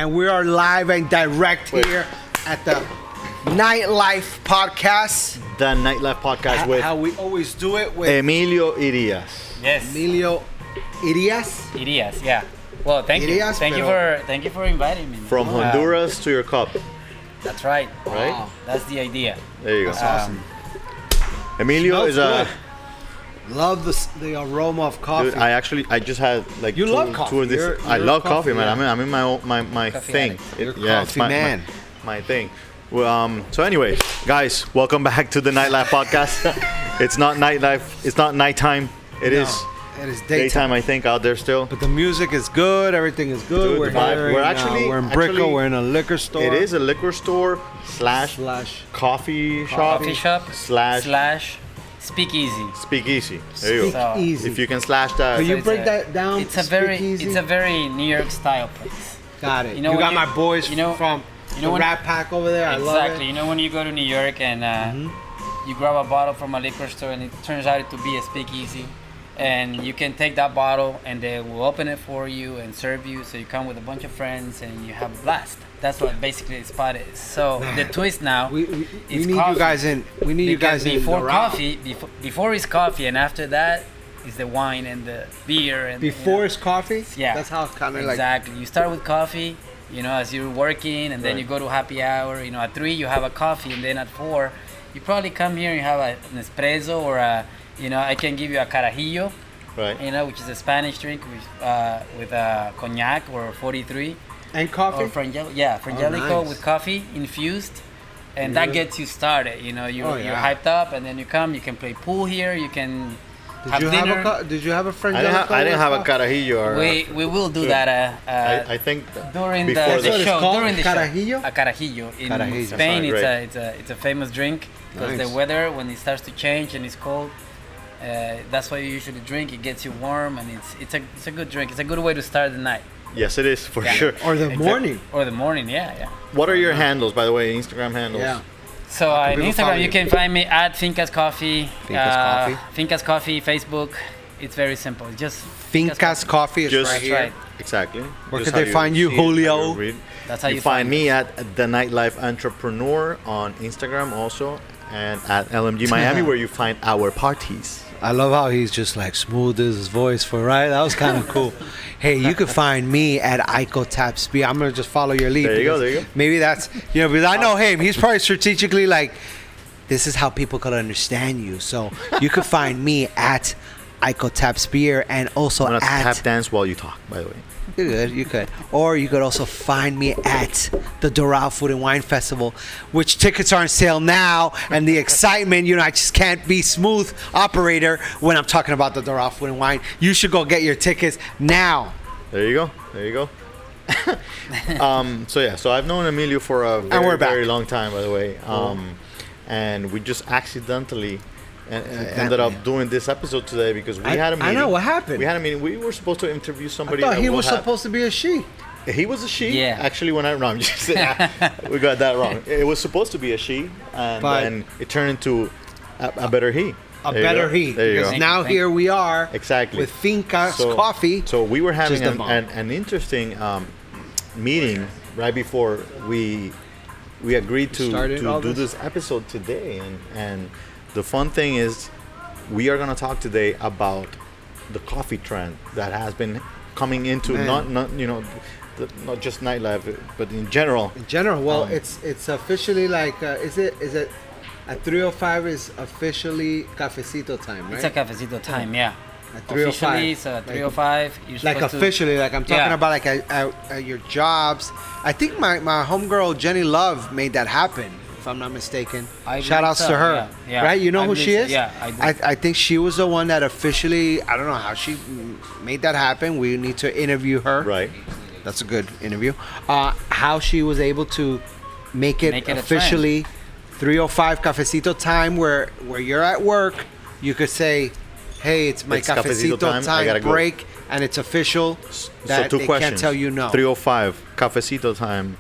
and we are live and direct here at the Nightlife Podcast. The Nightlife Podcast with how we always do it with Emilio Irias. Yes. Emilio Irias. Irias, yeah. Well, thank you for inviting me. From Honduras to your cup. That's right. Right? Wow. That's the idea. There you go. That's awesome. Emilio is Smells good. Love the aroma of coffee. Dude, I just had like You two, love coffee. two of this. You're I a love coffee coffee, man. man. I'm in my Coffee thing. addict. You're a It's coffee man. my thing. Well, so anyways, guys, welcome back to the Nightlife Podcast. It's not nightlife. It's not nighttime. It is It is daytime. I think out there still. But the music is good. Everything is good. Dude, we're the vibe- here. we're in Brickell. We're in a liquor store. It is a liquor store slash coffee shop Coffee shop slash speakeasy. speakeasy. There you go. So- Easy. If you can slash that. Can you it's break a- that down? It's a very New York style place. Got it. You know you when got you- my boys you know- from you know the when- Rat Pack over there. I love Exactly. it. You know when you go to New York and you grab a bottle from a liquor store and it turns out to be a speakeasy, and you can take that bottle and they will open it for you and serve you. So you come with a bunch of friends and you have a blast. That's what basically the spot is. So the twist now, We is need coffee. you guys in. We need you guys in. before the coffee. Before is coffee, and after that is the wine and the beer. And Before it's coffee. Yeah. That's how kind of like. exactly. You start with coffee, as you're working, and then Right. you go to happy hour. At 3 you have a coffee, and then at 4 you probably come here and you have an espresso or I can give you a carajillo, Right. which is a Spanish drink with cognac or 43 And coffee. or frangelico nice. with coffee infused. And that gets you started. You're hyped up, and then you come. You can play pool here. You can have dinner. Did you have a friend? I didn't have a carajillo. Or We will do that I think during before the That's what it's show. called? During the Carajillo? show, a carajillo in Carajillo. Spain. That's It's right. it's a famous drink because Nice. the weather when it starts to change and it's cold. That's why you usually drink. It gets you warm, and it's a good drink. It's a good way to start the night yes, it is for Yeah. sure. Or the Exactly. morning. or the morning. Yeah. What are your handles, by the way? Instagram handles. Yeah. So on people follow Instagram, you you? can find me at Fincas Coffee. Fincas Coffee. Fincas Coffee. Facebook. It's very simple. Just Fincas Coffee is Just- right That's here. right. Exactly. Where Just could how they find you, see it, how Julio? read. That's how You you find me us. at the Nightlife Entrepreneur on Instagram also, and at LMG Miami where you find our parties. I love how he's just like smooth as his voice for right. That was kind of cool. Hey, you can find me at Ico Tap Speed. I'm gonna just follow your lead. There you go, because there you go. Maybe that's because I know him. He's probably strategically like, this is how people could understand you. So you could find me at Ico Tap Spear and also I'm gonna at tap dance while you talk, by the way. you could. Or you could also find me at the Doral Food and Wine Festival, which tickets are on sale now. And the excitement, I just can't be smooth operator when I'm talking about the Doral Food and Wine. You should go get your tickets now. There you go. There you go. So I've known Emilio for a we're very back. long time, by the way. And we just accidentally ended up doing this episode today because we had a meeting. I know what happened. We had a meeting. We were supposed to interview I somebody. thought that he will was have- supposed to be a she. He was a she. Yeah. Actually, when I'm just we got that wrong. It was supposed to be a she, and But- then it turned into a better he. A There you better go. he. There you Because go. now Thank you. here we are Exactly. with Fincas So- Coffee. So we were having Just the bomb. an interesting meeting right before we agreed to Started all do this? this episode today, and the fun thing is we are gonna talk today about the coffee trend that has been coming into Man. not just nightlife but in general. In general, well, Um, it's officially like, is it at 3:05 is officially cafecito time, right? It's a cafecito time. Yeah. At 3:05. Officially, so at 3:05, you're Like supposed to- officially, like I'm talking Yeah. about, like at your jobs. I think my homegirl Jenny Love made that happen, if I'm not mistaken. I Shout believe outs so, to her, yeah, yeah. right? You know I who believe she so, is? yeah, I do. I think she was the one that officially. I don't know how she made that happen. We need to interview her. Right. That's a good interview. How she was able to make it Make it a trend. officially 3:05 cafecito time, where you're at work, you could say, "Hey, it's my It's cafecito cafecito time, I gotta time go." break," and it's official. That so two they questions. can't tell you no. 3:05 cafecito time,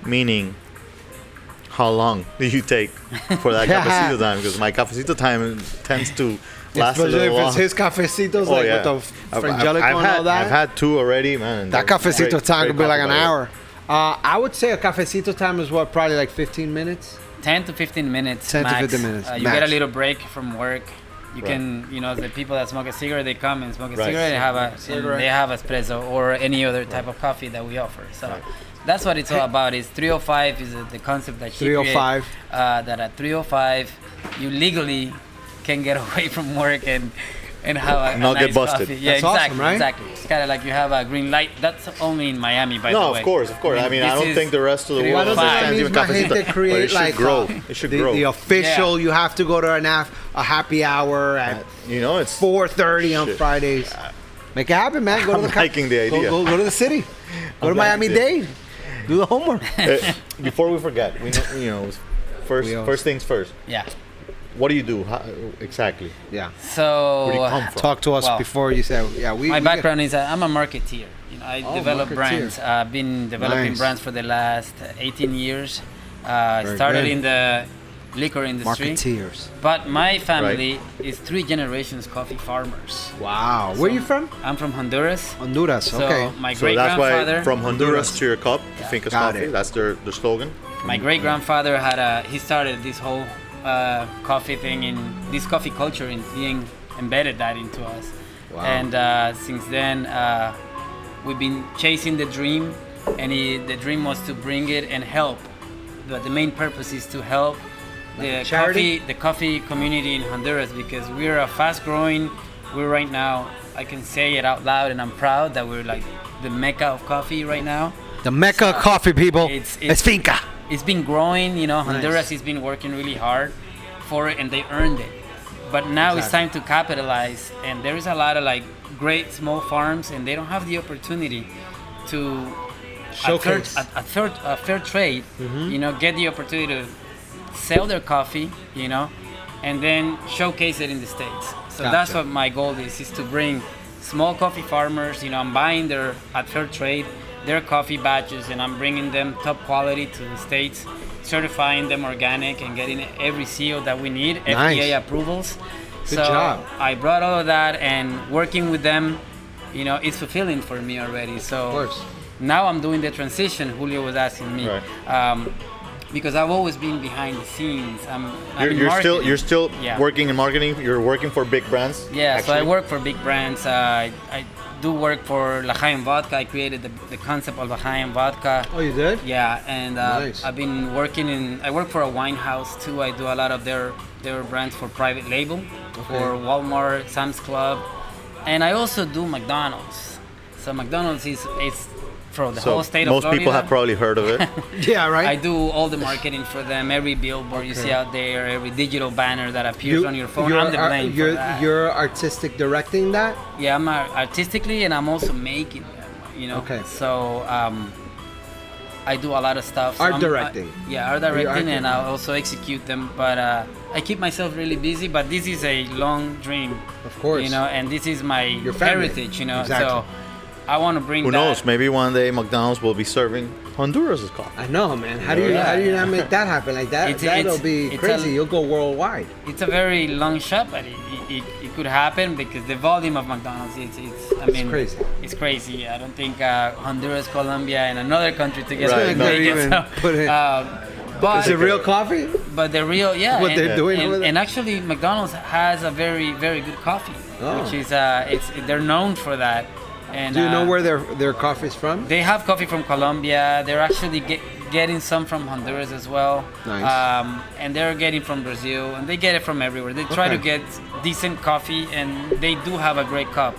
meaning how long do you take for that cafecito time? Because my cafecito time tends to last a Especially little if long. it's his cafecitos, like with the frangelico and all that. I've had two already, man. That cafecito time could be like an hour. I would say a cafecito time is what, probably like 15 minutes? 10 to 15 minutes 10 max. to 15 minutes, You max. get a little break from work. You Right. can, the people that smoke a cigarette, they come and smoke a Right. cigarette and they have espresso or any other type of coffee that we offer. So Right. that's what it's all about. Is 305 is the concept that she 305. created, that at 305 you legally can get away from work and have a Not nice get busted. coffee. Yeah, That's awesome, exactly, right? exactly. It's kind of like you have a green light. That's only in Miami, by the No, way. of course. I mean, I this don't is think the rest of the world 305. understands even That means cafecito. they create But it should like grow. It should grow. the official. Yeah. You have to go to a happy hour at It's 4:30 on Shit. Fridays. Make it happen, man. Go to I'm the liking the idea. Go to the city. Go to I'm Miami liking Dade. Do the homework. Before we forget, first We always- first things first. Yeah. What do you do? How, exactly? Yeah. So Where do you come from? Talk to us Well, before you say. Yeah, my background is I'm a marketeer. I develop marketeer. brands. I've been developing Nice. brands for the last 18 years. Very Started good. in the liquor industry. Marketeers. But my family is 3 generations coffee farmers. Wow. Where are you from? I'm from Honduras. Honduras. So Okay. my So great that's why grandfather, from Honduras to your cup, Yeah. Fincas Got coffee. it. That's their slogan. my great grandfather he started this whole coffee thing in this coffee culture and being embedded that into us. Wow. And since then, we've been chasing the dream, and the dream was to bring it and help. But the main purpose is to help the charity? coffee community in Honduras, because we're a fast-growing. We're right now, I can say it out loud, and I'm proud that we're like the mecca of coffee right now. The Mecca of coffee, people. It's- It's Finca. It's been growing, Honduras Nice. has been working really hard for it, and they earned it. But now it's time to capitalize, and there is a lot of like great small farms, and they don't have the opportunity to Showcase. a fair trade, get the opportunity to sell their coffee, and then showcase it in the States. So that's Gotcha. what my goal is to bring small coffee farmers, I'm buying their at fair trade, their coffee batches, and I'm bringing them top quality to the States, certifying them organic and getting every seal that we need, Nice. FDA approvals. Good So job. I brought all of that, and working with them, it's fulfilling for me already. So Of course. now I'm doing the transition. Julio was asking me, Right. because I've always been behind the scenes. I'm in You're still Yeah. working in marketing. You're working for big brands. Yeah, so I actually? work for big brands. I do work for L'Chaim Vodka. I created the concept of L'Chaim Vodka. Oh, you did? Yeah, and Nice. I've been working I work for a wine house too. I do a lot of their brands for private label, for Walmart, Sam's Club, and I also do McDonald's. So McDonald's is for the whole state of most Florida. people have probably heard of it. Yeah, right. I do all the marketing for them. Every billboard you see out there, every digital banner that appears on your phone, I'm the blame for that. You're artistic directing that? Yeah, I'm artistically, and I'm also making them. Okay. So I do a lot of stuff. Art directing. Art You're directing, art and I also execute them. But I keep myself really busy. But this is a long dream, Of course. and this is my Your family. heritage. Exactly. So I want to bring Who that. knows? Maybe one day McDonald's will be serving Honduras' coffee. I know, man. How do you not make that happen? Like that? That'll be crazy. You'll go worldwide. It's a very long shot, but it could happen because the volume of McDonald's, I mean, crazy. It's crazy. I don't think Honduras, Colombia, and another country together Right, could no. make it. Even So, put it- but Is it real coffee? But the real, yeah. What and, they're doing over there? and actually, McDonald's has a very, very good coffee, Oh. which is they're known for that. And Do you know where their coffee's from? they have coffee from Colombia. They're actually getting some from Honduras as well. Nice. And they're getting from Brazil, and they get it from everywhere. They try to Okay. get decent coffee, and they do have a great cup.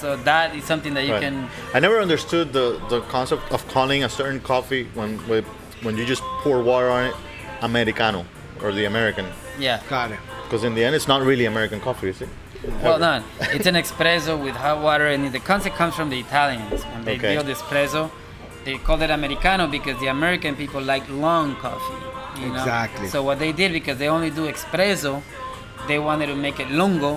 So that is something that you Right. can. I never understood the concept of calling a certain coffee when you just pour water on it, Americano, or the American. Yeah. Got it. Because in the end, it's not really American coffee, is it? Well done. It's an espresso with hot water, and the concept comes from the Italians. When they Okay. build espresso, they call it Americano because the American people like long coffee. Exactly. So what they did, because they only do espresso, they wanted to make it lungo,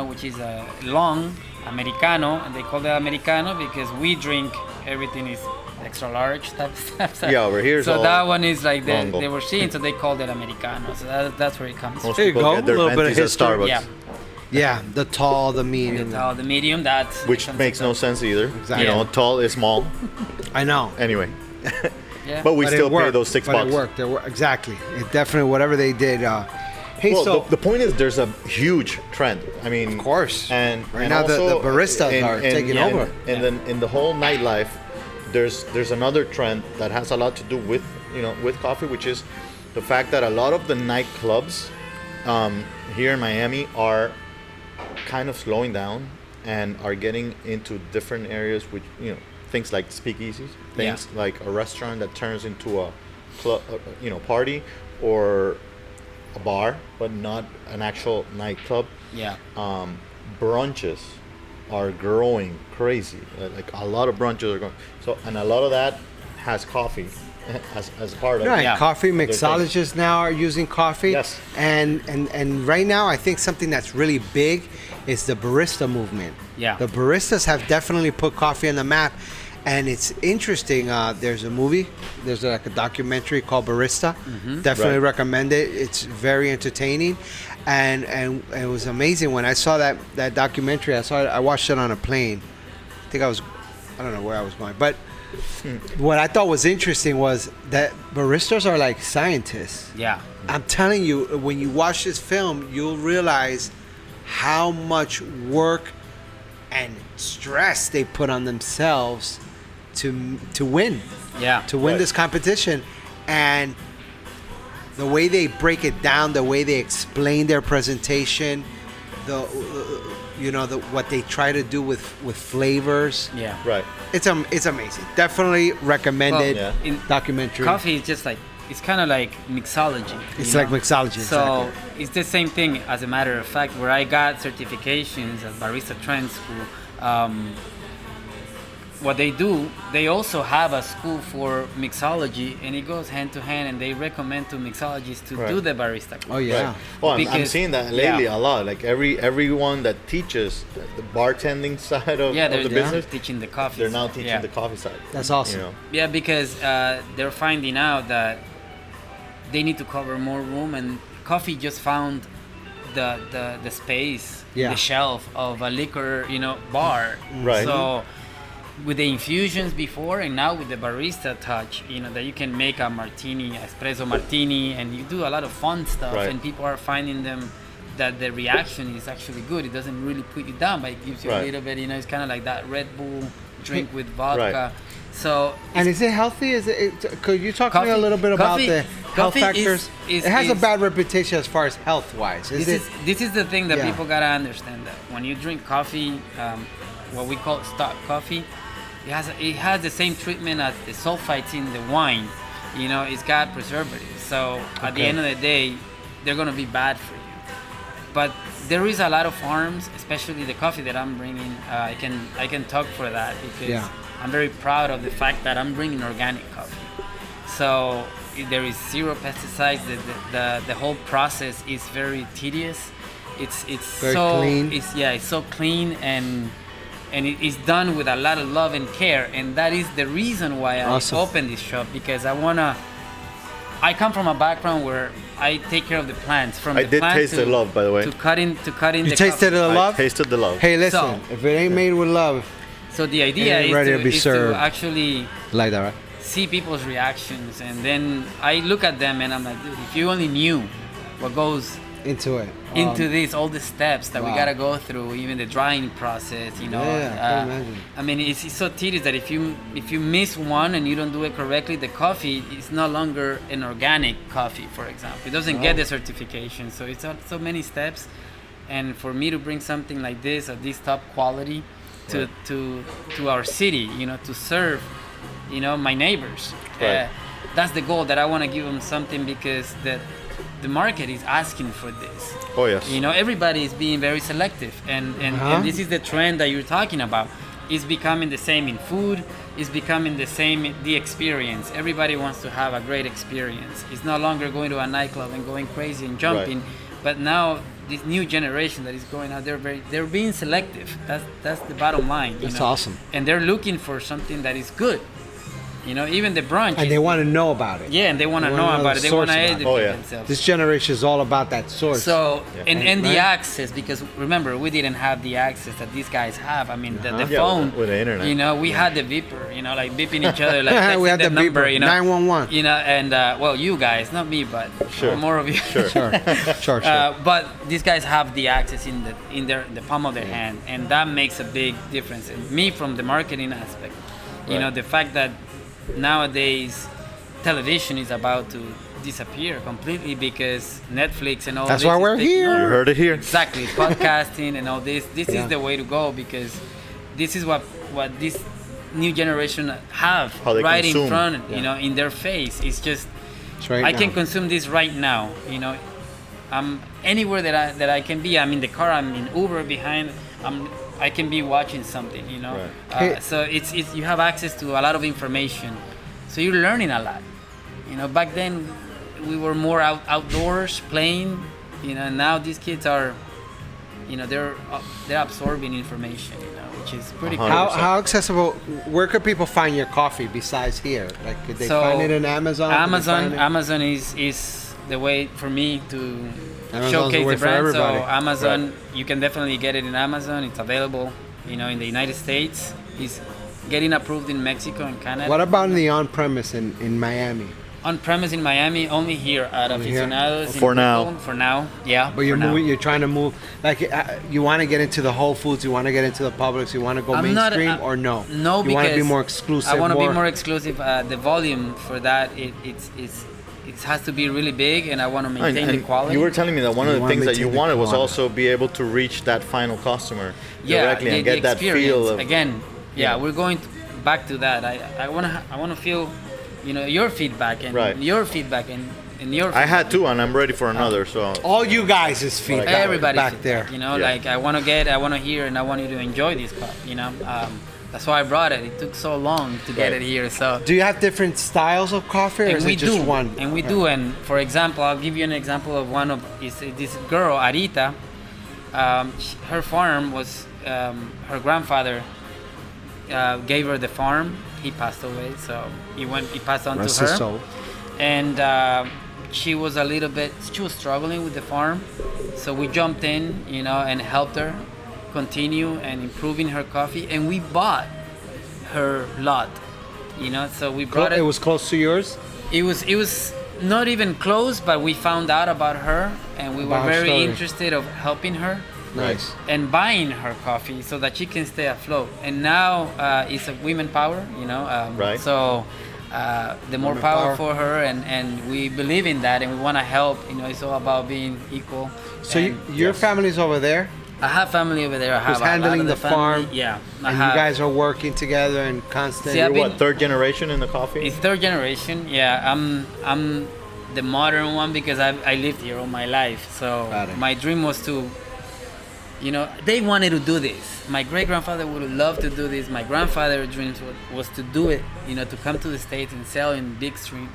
which is a long Americano, and they call it Americano because we drink everything is extra large type of stuff. So, Yeah, over here is so all that one is like longo. they were seeing, so they called it Americano. So that's where it comes from. Most There you people go, get their a little bit of ventis at history. Starbucks. Yeah. Yeah, the tall, the medium. The medium, that's which makes no sense either. Exactly. You know, tall is small. I know. Anyway, Yeah. but we But still it pay worked. those $6. But it worked. Exactly. It definitely, whatever they did. Hey, Well, so the point is, there's a huge trend. I mean, of course. and Right and now also the baristas are taking yeah. over. And then in the whole nightlife, there's another trend that has a lot to do with with coffee, which is the fact that a lot of the nightclubs here in Miami are kind of slowing down and are getting into different areas, which things like speakeasies, things like a restaurant that turns into a club, party, or a bar, but not an actual nightclub. Yeah. Brunches are growing crazy. Like a lot of brunches are going. So, and a lot of that has coffee as part of Right, it. Yeah. coffee They're mixologists now are using coffee. Yes. And right now I think something that's really big is the barista movement. Yeah. The baristas have definitely put coffee on the map, and it's interesting. There's a movie, there's like a documentary called Barista. Definitely Right. recommend it. It's very entertaining, and it was amazing when I saw that documentary. I watched it on a plane. I don't know where I was going, but what I thought was interesting was that baristas are like scientists. Yeah. I'm telling you, when you watch this film, you'll realize how much work and stress they put on themselves to win, Yeah. to win Right. this competition, and the way they break it down, the way they explain their presentation, what they try to do with flavors. Yeah. Right. It's amazing. Definitely recommended Well, in documentary. Coffee is just like, it's kind of like mixology. It's you like know? mixology. So exactly. it's the same thing, as a matter of fact, where I got certifications at Barista Trend School. What they do, they also have a school for mixology, and it goes hand to hand, and they recommend to mixologists to Right. do the barista course. Oh yeah. Right. Well, I'm Because- seeing that lately yeah. a lot. Like everyone that teaches the bartending side of, Yeah, of they're the business, teaching the coffee. they're now teaching yeah. the coffee side. That's awesome. Yeah, because they're finding out that they need to cover more room, and coffee just found the space, Yeah. the shelf of a liquor, bar. Right. So with the infusions before, and now with the barista touch, that you can make a martini, espresso martini, and you do a lot of fun stuff, Right. and people are finding them that the reaction is actually good. It doesn't really put you down, but it gives you a Right. little bit, it's kind of like that Red Bull drink with vodka. Right. So And is it healthy? Could you talk to me a Coffee- little bit about coffee- the health coffee factors? is- It has a is- bad reputation as far as health wise. this is the thing that Yeah. people gotta understand, that when you drink coffee, what we call stock coffee, it has the same treatment as the sulfites in the wine. It's got preservatives. So at the Okay. end of the day, they're gonna be bad for you. But there is a lot of farms, especially the coffee that I'm bringing. I can talk for that because Yeah. I'm very proud of the fact that I'm bringing organic coffee. So there is zero pesticides. The whole process is very tedious. It's Very so clean. it's so clean, and it is done with a lot of love and care, and that is the reason why Awesome. I opened this shop, because I come from a background where I take care of the plants from I the did plant taste the love, by the way. to cut in You the tasted coffee. the love? I tasted the love. Hey, listen. So- If it ain't made with love, So the idea ain't is ready to, to be is served. to actually like that, right? see people's reactions, and then I look at them and I'm like, dude, if you only knew what goes Into it. into this, all the steps that we wow. gotta go through, even the drying process, Yeah, I can imagine. I mean, it's so tedious that if you miss one and you don't do it correctly, the coffee is no longer an organic coffee, for example. It doesn't get the certification, so it's so many steps. And for me to bring something like this, of this top quality, to our city, to serve, my neighbors. Right. That's the goal, that I want to give them something, because the market is asking for this. Oh yes. Everybody is being very selective, and this is the trend that you're talking about. It's becoming the same in food. It's becoming the same in the experience. Everybody wants to have a great experience. It's no longer going to a nightclub and going crazy and jumping, but now this new generation that is going out, they're being selective. That's the bottom line. That's awesome. And they're looking for something that is good. Even the brunch. And they want to know about it. Yeah, and they want to They know wanna know about the it. They source want to about it. educate Oh, yeah. themselves. This generation is all about that source. So and the Right? access, because remember we didn't have the access that these guys have. I mean the Yeah, phone with the internet. We had the beeper, like beeping each other, like texting we had the number, beeper, 911. And well, you guys, not me, but Sure. more of you. Sure. But these guys have the access in the palm of their hand, and that makes a big difference. And me, from the marketing aspect, the fact that nowadays television is about to disappear completely because Netflix and all That's this why is we're taking here. over. You heard it here. Exactly, podcasting and all this. This Yeah. is the way to go, because this is what this new generation have How they right consume. in front, in their face. It's just It's right I now. can consume this right now. I'm anywhere that I can be. I'm in the car. I'm in Uber behind. I can be watching something. Right. So it's you have access to a lot of information. So you're learning a lot. Back then we were more outdoors playing. And now these kids are, they're absorbing information. Which is pretty cool. How accessible? Where could people find your coffee besides here? Like, could they find it in Amazon? Could they find it- Amazon is the way for me to Amazon's showcase the way the for brand. So everybody. Amazon, you can definitely get it in Amazon. It's available, in the United States. It's getting approved in Mexico and Canada. What about in the on-premise in Miami? On premise in Miami, only here at Only here? Aficionados. in For now. Brooklyn. For now, yeah. But you're for now. moving. You're trying to move. Like, you want to get into the Whole Foods. You want to get into the Publix. You want to go I'm not- mainstream or no? No, You want to be because more exclusive. I want to be more exclusive. The volume for that, it has to be really big, and I want to maintain the quality. You were telling me that one of You the wanna things that you maintain the wanted was quality. also be able to reach that final customer Yeah, directly the, and get the that experience. feel of Again, Yeah. we're going back to that. I want to feel, your feedback and Right. your feedback and your. I had two, and I'm ready for another. So All you guys is feedback. everybody back there. Yeah. Like I want to hear, and I want you to enjoy this cup. That's why I brought it. It took so long to get Right. it here. So. Do you have different styles of coffee, or And is we it just do, one? and we do. And for example, I'll give you an example of one of this girl, Arita. Her farm was her grandfather gave her the farm. He passed away, so he passed on Rest to her. his soul. And she was struggling with the farm, so we jumped in, and helped her continue and improving her coffee. And we bought her lot, so we brought It was close to yours. it was not even close, but we found out about her, and we were About her very story. interested of helping her Nice. and buying her coffee so that she can stay afloat. And now it's a women power, Right. So the more Women power power. for her, and we believe in that, and we want to help. It's all about being equal. So And your yes. family's over there, I have family over there. I have who's a lot handling of the family. farm, Yeah, I and have. you guys are working together and constant. See, I've you're been- what, third generation in the coffee? It's third generation. Yeah, I'm the modern one because I lived here all my life. So Got it. my dream was to, they wanted to do this. My great grandfather would love to do this. My grandfather's dreams was to do it. To come to the States and sell in big street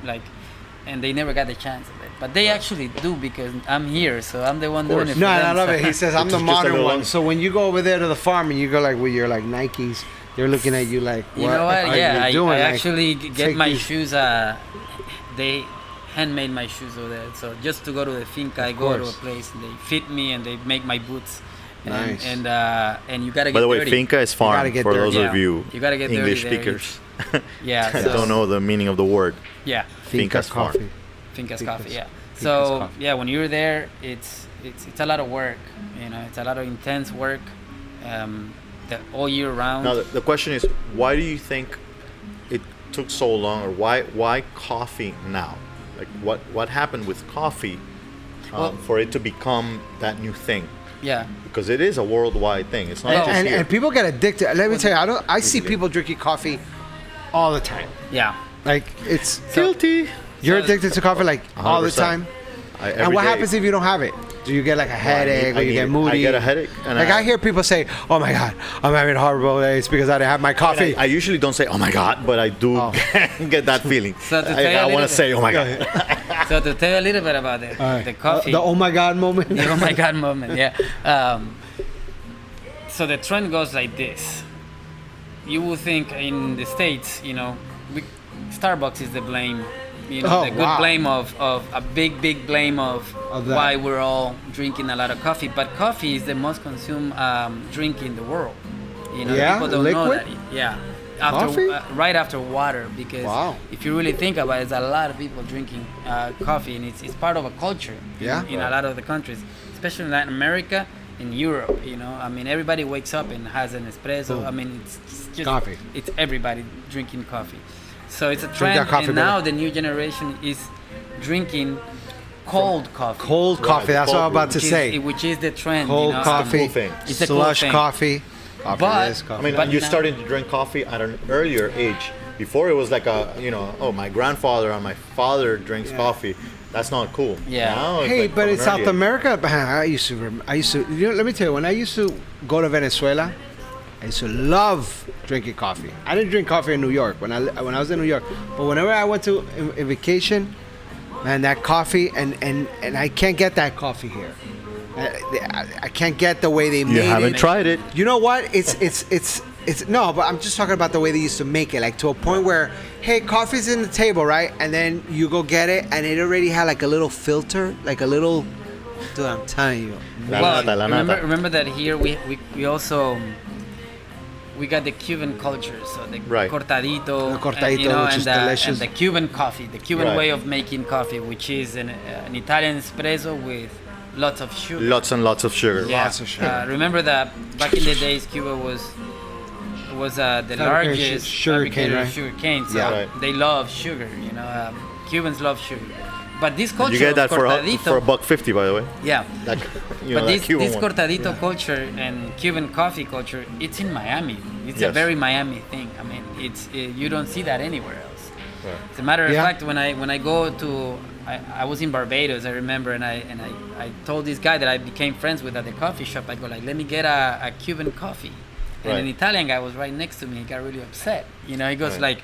and they never got the chance of it. But they actually do because I'm here, so I'm the one doing it. For No, and I them, love so- it. He says, "I'm It's the just a modern little one." one. So when you go over there to the farm and you go like with your like Nikes, they're looking at you like, You know what? are Yeah, you I doing? Like, actually get take my these- shoes. They handmade my shoes over there. So just to go to the Finca, I go to a course. place and they fit me and they make my boots. And, Nice. and you gotta get By the way, dirty. Finca is farm gotta get for those dirty. of you You gotta get English dirty there. speakers Yeah, that so- don't know the meaning of the word. Yeah, Finca's farm. coffee. Finca's Finca's- coffee. Yeah. Finca's So coffee. yeah, when you're there, it's a lot of work. It's a lot of intense work, all year round. Now the question is, why do you think it took so long, or why coffee now? Like what happened with coffee Well- for it to become that new thing? Yeah. Because it is a worldwide thing. It's not just And, here. and people get addicted. Let me tell you, I see people drinking coffee all the time. Yeah. Like it's Guilty. you're So- addicted to coffee like all the 100%. time. Every And what day. happens if you don't have it? Do you get like a headache, or you get moody? I get a headache. And Like I hear people say, "Oh my God, I'm having a horrible day. It's because I didn't have my coffee." I usually don't say, "Oh my God," but I do Oh. get that feeling. So to tell you a I want little to say, "Oh my God." So to tell you a little bit about the coffee. The oh my God moment. The oh my God moment, yeah. So the trend goes like this. You will think in the States, Starbucks is the blame. You know, Oh, the good wow. blame of a big blame of that. why we're all drinking a lot of coffee. But coffee is the most consumed drink in the world. You know, Yeah? people don't Liquid? know that. Yeah. Coffee? Right after water, because Wow. if you really think about it, there's a lot of people drinking coffee, and it's part of a culture Yeah. in a lot of the countries, especially in Latin America, in Europe. You know, I mean, everybody wakes up and has an espresso. Boom. I mean, it's just Coffee. It's everybody drinking coffee. So it's a that trend, coffee, and now brother. the new generation is drinking cold coffee. Cold Right, coffee. That's what I'm cold about to which is- say. which is the trend. Cold you know? coffee. cool thing. It's a cool slush thing. coffee. Coffee But- is coffee. I mean, But you're now- starting to drink coffee at an earlier age. Before it was like my grandfather or my father drinks coffee. That's not cool. Yeah. Now it's Hey, like but from in an South early age. America, I used to, you know, let me tell you, when I used to go to Venezuela, I used to love drinking coffee. I didn't drink coffee in New York when I was in New York, but whenever I went to a vacation, man, that coffee and I can't get that coffee here. I can't get the way they You made haven't it. tried it. You know what? It's no, but I'm just talking about the way they used to make it, like to a point where, hey, coffee's in the table, right? And then you go get it, and it already had like a little filter, like a little. Dude, I'm telling you. La nata, la nata. remember that here we also we got the Cuban culture, so the Right. cortadito, The cortadito, you know, which and is the, delicious. and the Cuban coffee, the Cuban Right. way of making coffee, which is an Italian espresso with lots of sugar. Lots and lots of sugar. Yeah. Lots of sugar. Remember that back in the days, Cuba was the largest sugar cane, fabricator of right? sugar cane. So Yeah. Right. they love sugar. You know, Cubans love sugar. But this culture You get that of for cortadito, $1.50, by the way. yeah. That, But that Cuban this one. cortadito culture and Cuban coffee culture, it's in Miami. It's a Yes. very Miami thing. I mean, you don't see that anywhere else. Right. As a matter of Yeah. fact, when I go to, I was in Barbados, I remember, and I told this guy that I became friends with at the coffee shop. I go like, let me get a Cuban coffee, and Right. an Italian guy was right next to me. He got really upset. You know, he goes Right. like,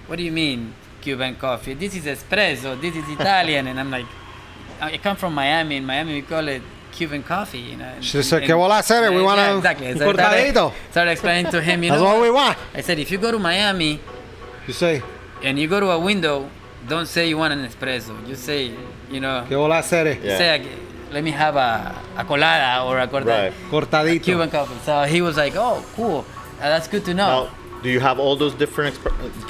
what do you mean Cuban coffee? This is espresso. This is Italian, and I'm like, I come from Miami. In Miami, we call it Cuban coffee. You know. and- She said, and- "Que voy a hacer? We want yeah, a exactly. un So I started- cortadito." started explaining to him. You That's know, what we want. I said, if you go to Miami You say, and you go to a window, don't say you want an espresso. You say, you know, "Que voy a hacer?" Yeah. say, let me have a colada or a Right. Cortadito. Cuban coffee. So he was like, oh, cool. That's good to know. Now, do you have all those different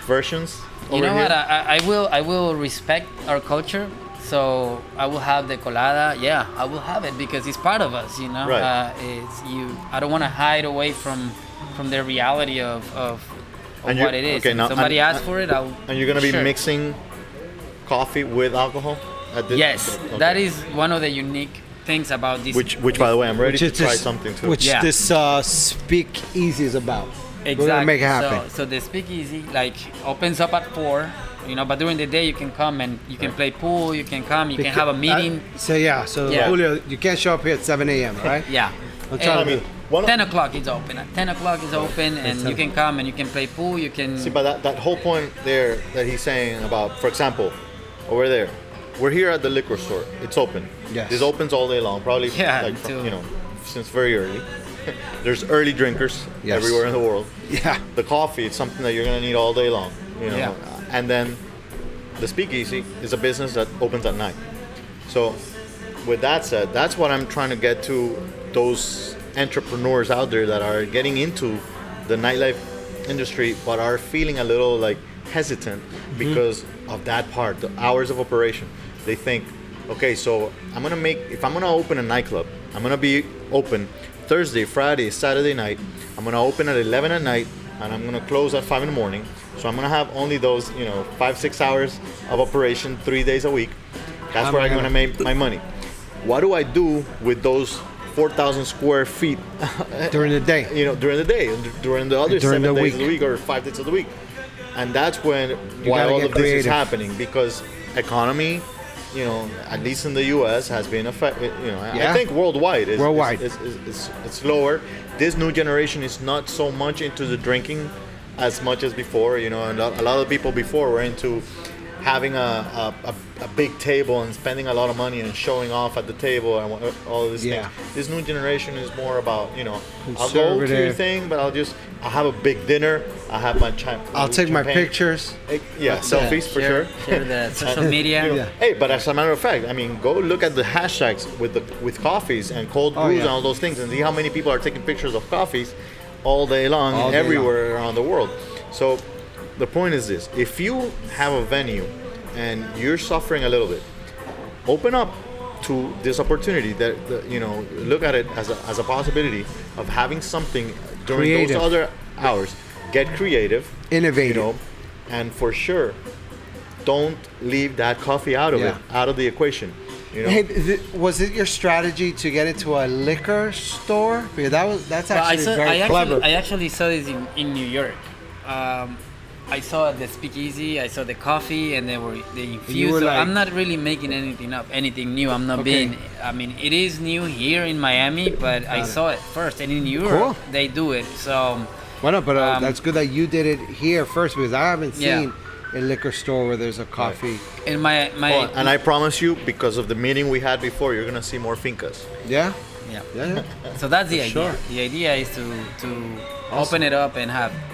versions? You over know here? what? I will respect our culture. So I will have the colada. Yeah, I will have it because it's part of us. You know, Right. it's you. I don't want to hide away from the reality of And what you- it is. okay, If now- somebody and- asks for it, I'll. And you're gonna be sure. mixing coffee with alcohol at this. Yes, okay. that is one of the unique things about this. Which, by the way, I'm ready to is try this- something too. Which Yeah. this speak easy is about. exactly. We're gonna make it happen. So the speakeasy like opens up at 4, you know, but during the day you can come and you can play pool. You can come. You can have a meeting. So yeah, so Yeah. Julio, you can't show up here at 7 a.m., right? Yeah. I'm trying I to mean, one of- 10 o'clock is open. At 10 o'clock is open, and you can come and you can play pool. You can. See, but that whole point there that he's saying about, for example, over there, we're here at the liquor store. It's open. Yes. This opens all day long, probably Yeah, like until- since very early. There's early drinkers Yes. everywhere in the world. Yeah. The coffee, it's something that you're gonna need all day long. You know, Yeah. and then the speakeasy is a business that opens at night. So, with that said, that's what I'm trying to get to those entrepreneurs out there that are getting into the nightlife industry but are feeling a little like hesitant because of that part, the hours of operation. They think, okay, so if I'm gonna open a nightclub, I'm gonna be open Thursday, Friday, Saturday night. I'm gonna open at 11 at night and I'm gonna close at 5 in the morning. So I'm gonna have only those, 5-6 hours of operation 3 days a week. That's where I'm gonna make my money. What do I do with those 4,000 square feet During the day. during the day, during the other During 7 the days of week. the week or 5 days of the week? And that's why gotta all get of this is creative. happening, because economy, at least in the U.S., has been affected. Yeah. I think worldwide. Worldwide. It's lower. This new generation is not so much into the drinking as much as before. And a lot of people before were into having a big table and spending a lot of money and showing off at the table and all of these Yeah. things. This new generation is more about, I'll go to your Conservative. thing, but I'll have a big dinner. I'll have my I'll take my champagne. pictures. Yeah, selfies for sure. Share the social media. You know, Yeah. Hey, but as a matter of fact, I mean, go look at the hashtags with coffees and cold brews yeah. and all those things, and see how many people are taking pictures of coffees all day long All day everywhere around the world. So the point is this: if you have a venue and you're suffering a little bit, open up to this opportunity. Look at it as a possibility of having something during Creative. those other hours. Get creative, Innovative. and for sure, don't leave that coffee out of the equation. Hey, was it your strategy to get into a liquor store? Because that's Well, actually very clever. I actually saw this in New York. I saw the speakeasy, I saw the coffee, and they infused. were So like- I'm not really making anything up, anything new. I'm not Okay. being. I mean, it is new here in Miami, but I saw it first, and in Europe Cool. they do it. So Well, no, but Um, that's good that you did it here first, because I haven't Yeah. seen a liquor store where there's a coffee. in my And I promise you, because of the meeting we had before, you're gonna see more fincas. Yeah? yeah. Yeah. So that's the idea. Sure. The idea is to open it up and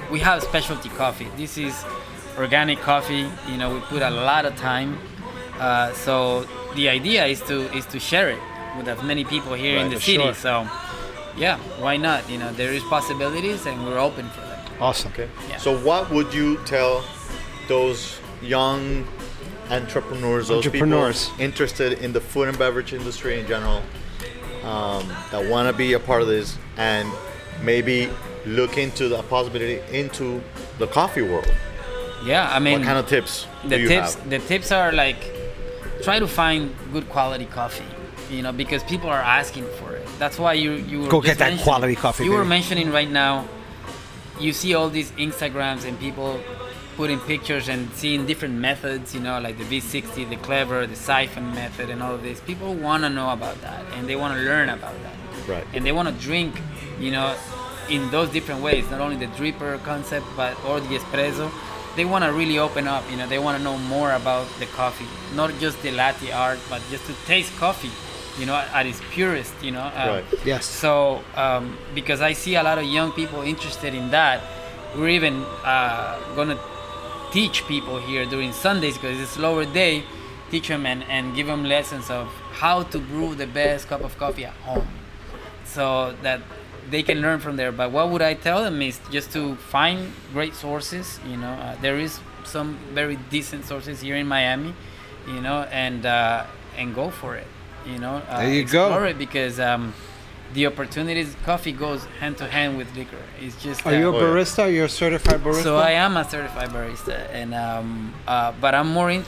we have specialty coffee. This is organic coffee. We put a lot of time. So the idea is to share it with as many people here in Right, the for city. sure. So yeah, why not? There is possibilities and we're open for them. Awesome. Okay. Yeah. So what would you tell those young entrepreneurs, those Entrepreneurs. people interested in the food and beverage industry in general, that want to be a part of this and maybe look into the possibility into the coffee world? Yeah, I mean, What kind of tips do you have? The tips are like try to find good quality coffee. Because people are asking for it. That's why you were Go just get that mentioning- quality coffee, You were baby. mentioning right now. You see all these Instagrams and people putting pictures and seeing different methods. Like the V60, the Clever, the siphon method, and all of this. People want to know about that and they want to learn about that. Right. And they want to drink. In those different ways. Not only the dripper concept, or the espresso. They want to really open up. They want to know more about the coffee, not just the latte art, but just to taste coffee. At its purest. Right. Yes. So, because I see a lot of young people interested in that, we're even gonna teach people here during Sundays because it's a slower day. Teach them and give them lessons of how to brew the best cup of coffee at home, so that they can learn from there. But what would I tell them is just to find great sources. There is some very decent sources here in Miami, and go for it. There you go. Explore it because the opportunities. Coffee goes hand to hand with liquor. It's just. Are you a Oh, yeah. barista? Are you a certified barista? So I am a certified barista, and but I'm more in.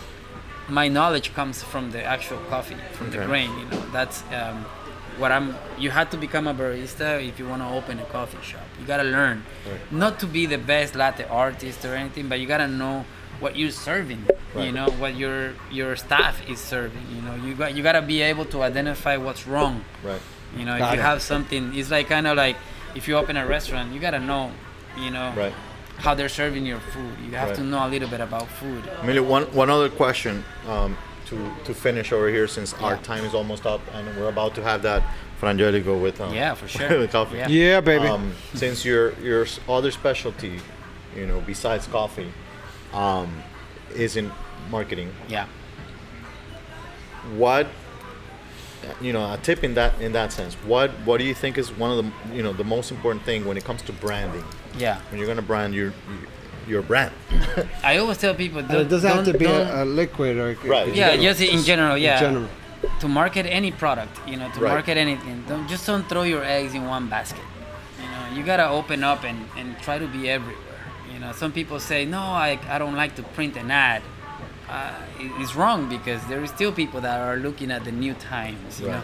My knowledge comes from the actual coffee, from the Okay. grain. That's what I'm. You have to become a barista if you want to open a coffee shop. You gotta learn, Right. not to be the best latte artist or anything, but you gotta know what you're serving. Right. What your staff is serving. You gotta be able to identify what's wrong. Right. If Got you it. have something, it's like kind of like if you open a restaurant, you gotta know, Right. how they're serving your food. You have Right. to know a little bit about food. Emilio, one other question to finish over here, since our time is almost up and we're about to have that frangelico with Yeah, for sure. with coffee. Yeah. Yeah, baby. Since your other specialty, besides coffee, is in marketing. Yeah. What a tip in that sense? What do you think is one of the the most important thing when it comes to branding? Yeah. When you're gonna brand your brand. I always tell people, And it doesn't have to be don't- a liquid or Right. yeah, just in general, yeah. In general. To market any product, to Right. market anything, don't throw your eggs in one basket. You gotta open up and try to be everywhere. Some people say, no, I don't like to print an ad. It's wrong because there is still people that are looking at the new times. Right.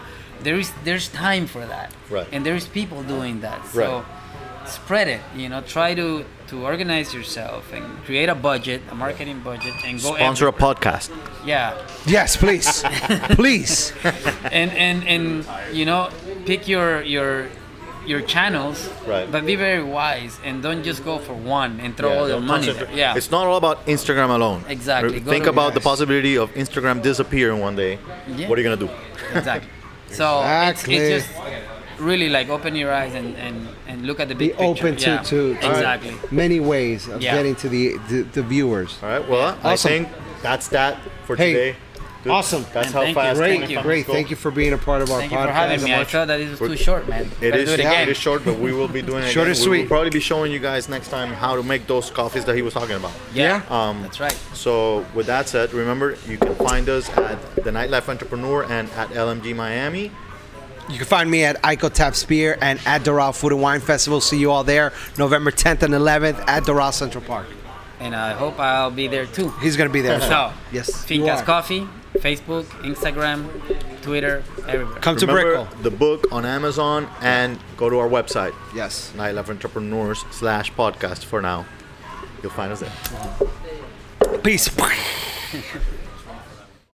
There's time for that. Right. And there is people doing that. So Right. spread it. Try to organize yourself and create a budget, a marketing budget, and go. Sponsor a podcast. Yeah. Yes, please. Please. And pick your your channels, Right. but be very wise and don't just go for one and throw Yeah, all your don't money concentrate- there. Yeah. It's not all about Instagram alone. Exactly. Go Think to- about the Yes. possibility of Instagram disappearing one day. Yeah. What are you gonna do? Exactly. So Exactly. it's just really like open your eyes and look at the Be big picture. open to, Yeah, to exactly. many ways of Yeah. getting to the viewers. All right. Well, I Awesome. think that's that for Hey, today. Dude, awesome. That's And how thank you. fast. Thank 20 you. Great. go. Thank you for being a part of our Thank you podcast. for having me. I felt that this was too short, man. It Gotta is, do it it again. is short, but we will be doing it Short again. and We sweet. will probably be showing you guys next time how to make those coffees that he was talking about. Yeah. Yeah. That's right. So with that said, remember you can find us at the Nightlife Entrepreneur and at LMG Miami. You can find me at Ico Tap Spear and at Doral Food and Wine Festival. See you all there, November 10th and 11th at Doral Central Park. And I hope I'll be there too. He's gonna be there. So, Yes. you Fincas are. Coffee, Facebook, Instagram, Twitter, everywhere. Come to Remember Brickle. the book on Amazon and go to our website, Yes. Nightlife Entrepreneurs /podcast for now. You'll find us there. Peace.